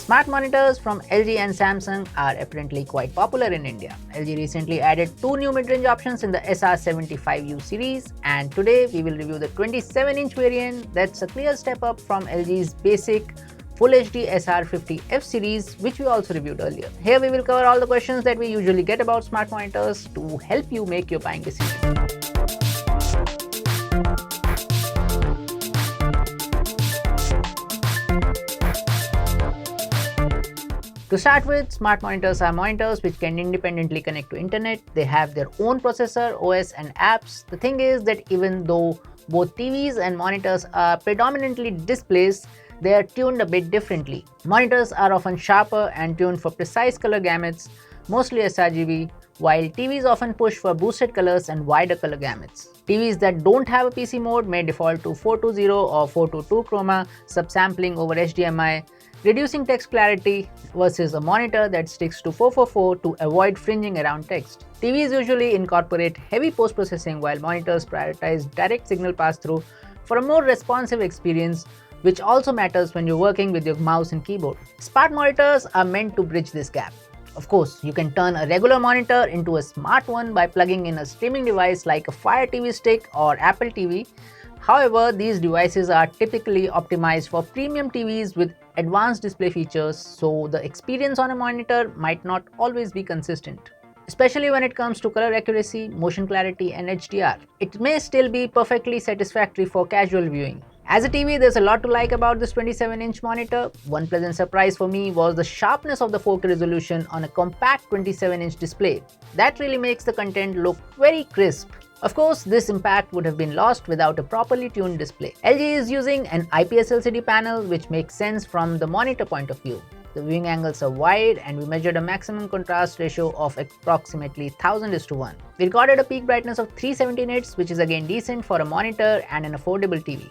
Smart monitors from LG and Samsung are apparently quite popular in India. LG recently added two new mid-range options in the SR75U series, and today we will review the 27-inch variant that's a clear step up from LG's basic Full HD SR50F series, which we also reviewed earlier. Here we will cover all the questions that we usually get about smart monitors to help you make your buying decision. To start with, smart monitors are monitors which can independently connect to internet. They have their own processor, OS and apps. The thing is that even though both TVs and monitors are predominantly displays, they are tuned a bit differently. Monitors are often sharper and tuned for precise color gamuts, mostly sRGB, while TVs often push for boosted colors and wider color gamuts. TVs that don't have a PC mode may default to 420 or 422 chroma, subsampling over HDMI, reducing text clarity, versus a monitor that sticks to 444 to avoid fringing around text. TVs usually incorporate heavy post-processing while monitors prioritize direct signal pass-through for a more responsive experience, which also matters when you're working with your mouse and keyboard. Smart monitors are meant to bridge this gap. Of course, you can turn a regular monitor into a smart one by plugging in a streaming device like a Fire TV Stick or Apple TV. However, these devices are typically optimized for premium TVs with advanced display features, so the experience on a monitor might not always be consistent. Especially when it comes to color accuracy, motion clarity and HDR. It may still be perfectly satisfactory for casual viewing. As a TV, there's a lot to like about this 27-inch monitor. One pleasant surprise for me was the sharpness of the 4K resolution on a compact 27-inch display. That really makes the content look very crisp. Of course, this impact would have been lost without a properly tuned display. LG is using an IPS LCD panel, which makes sense from the monitor point of view. The viewing angles are wide and we measured a maximum contrast ratio of approximately 1000:1. We recorded a peak brightness of 370 nits, which is again decent for a monitor and an affordable TV.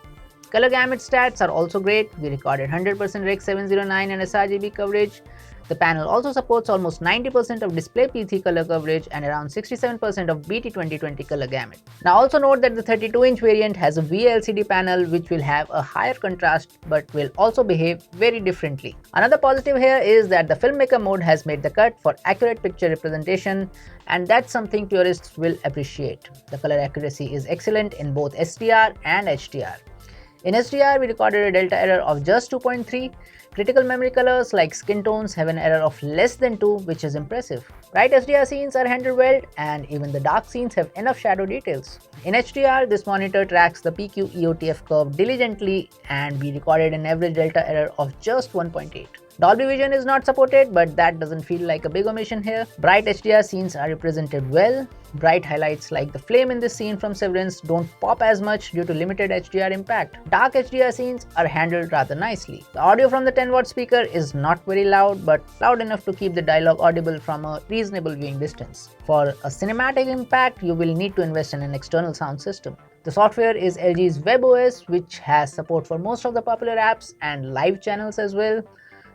Color gamut stats are also great. We recorded 100% Rec 709 and sRGB coverage. The panel also supports almost 90% of display P3 color coverage and around 67% of BT 2020 color gamut. Now also note that the 32-inch variant has a VLCD panel which will have a higher contrast but will also behave very differently. Another positive here is that the filmmaker mode has made the cut for accurate picture representation, and that's something purists will appreciate. The color accuracy is excellent in both SDR and HDR. In HDR, we recorded a delta error of just 2.3. Critical memory colors like skin tones have an error of less than 2, which is impressive. Bright HDR scenes are handled well, and even the dark scenes have enough shadow details. In HDR, this monitor tracks the PQ EOTF curve diligently, and we recorded an average delta error of just 1.8. Dolby Vision is not supported, but that doesn't feel like a big omission here. Bright HDR scenes are represented well. Bright highlights like the flame in this scene from Severance don't pop as much due to limited HDR impact. Dark HDR scenes are handled rather nicely. The audio from the 10-watt speaker is not very loud, but loud enough to keep the dialogue audible from a reasonable viewing distance. For a cinematic impact, you will need to invest in an external sound system. The software is LG's WebOS, which has support for most of the popular apps and live channels as well.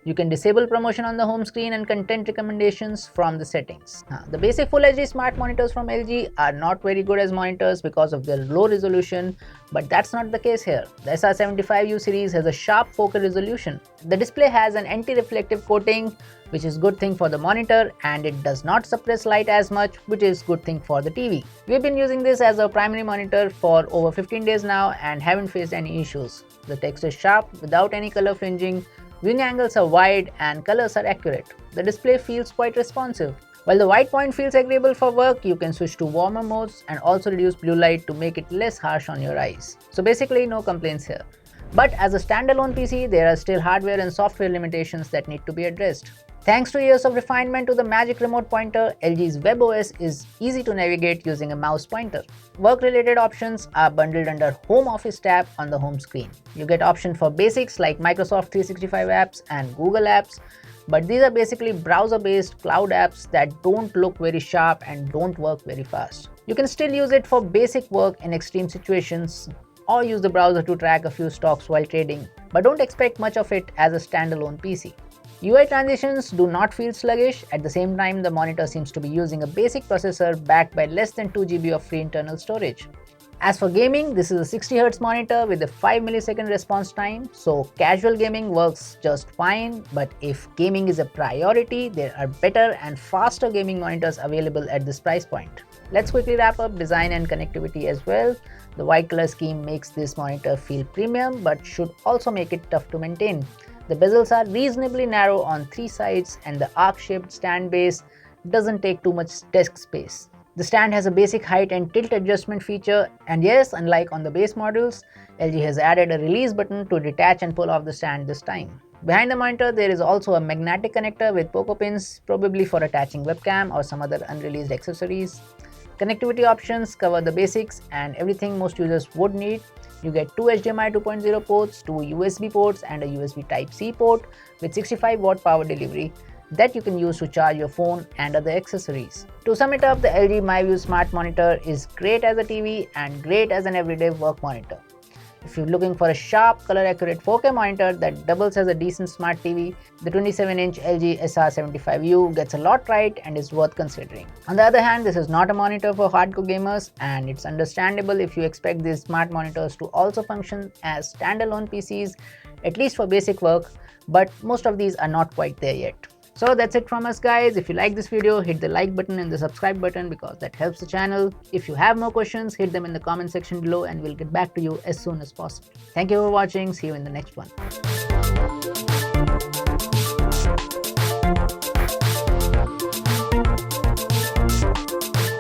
You can disable promotion on the home screen and content recommendations from the settings. The basic Full HD smart monitors from LG are not very good as monitors because of their low resolution, but that's not the case here. The SR75U series has a sharp 4K resolution. The display has an anti-reflective coating, which is a good thing for the monitor, and it does not suppress light as much, which is a good thing for the TV. We've been using this as our primary monitor for over 15 days now and haven't faced any issues. The text is sharp without any color fringing. Viewing angles are wide and colors are accurate. The display feels quite responsive. While the white point feels agreeable for work, you can switch to warmer modes and also reduce blue light to make it less harsh on your eyes. So basically no complaints here. But as a standalone PC, there are still hardware and software limitations that need to be addressed. Thanks to years of refinement to the magic remote pointer, LG's WebOS is easy to navigate using a mouse pointer. Work-related options are bundled under Home Office tab on the home screen. You get options for basics like Microsoft 365 apps and Google apps, but these are basically browser-based cloud apps that don't look very sharp and don't work very fast. You can still use it for basic work in extreme situations or use the browser to track a few stocks while trading, but don't expect much of it as a standalone PC. UI transitions do not feel sluggish. At the same time, the monitor seems to be using a basic processor backed by less than 2 GB of free internal storage. As for gaming, this is a 60Hz monitor with a 5 millisecond response time, so casual gaming works just fine, but if gaming is a priority, there are better and faster gaming monitors available at this price point. Let's quickly wrap up design and connectivity as well. The white color scheme makes this monitor feel premium but should also make it tough to maintain. The bezels are reasonably narrow on 3 sides and the arc-shaped stand base doesn't take too much desk space. The stand has a basic height and tilt adjustment feature, and yes, unlike on the base models, LG has added a release button to detach and pull off the stand this time. Behind the monitor, there is also a magnetic connector with poco pins, probably for attaching webcam or some other unreleased accessories. Connectivity options cover the basics and everything most users would need. You get 2 HDMI 2.0 ports, 2 USB ports and a USB Type-C port with 65-watt power delivery that you can use to charge your phone and other accessories. To sum it up, the LG MyView smart monitor is great as a TV and great as an everyday work monitor. If you're looking for a sharp, color-accurate 4K monitor that doubles as a decent smart TV, the 27-inch LG SR75U gets a lot right and is worth considering. On the other hand, this is not a monitor for hardcore gamers, and it's understandable if you expect these smart monitors to also function as standalone PCs, at least for basic work, but most of these are not quite there yet. So that's it from us guys. If you like this video, hit the like button and the subscribe button because that helps the channel. If you have more questions, hit them in the comment section below and we'll get back to you as soon as possible. Thank you for watching. See you in the next one.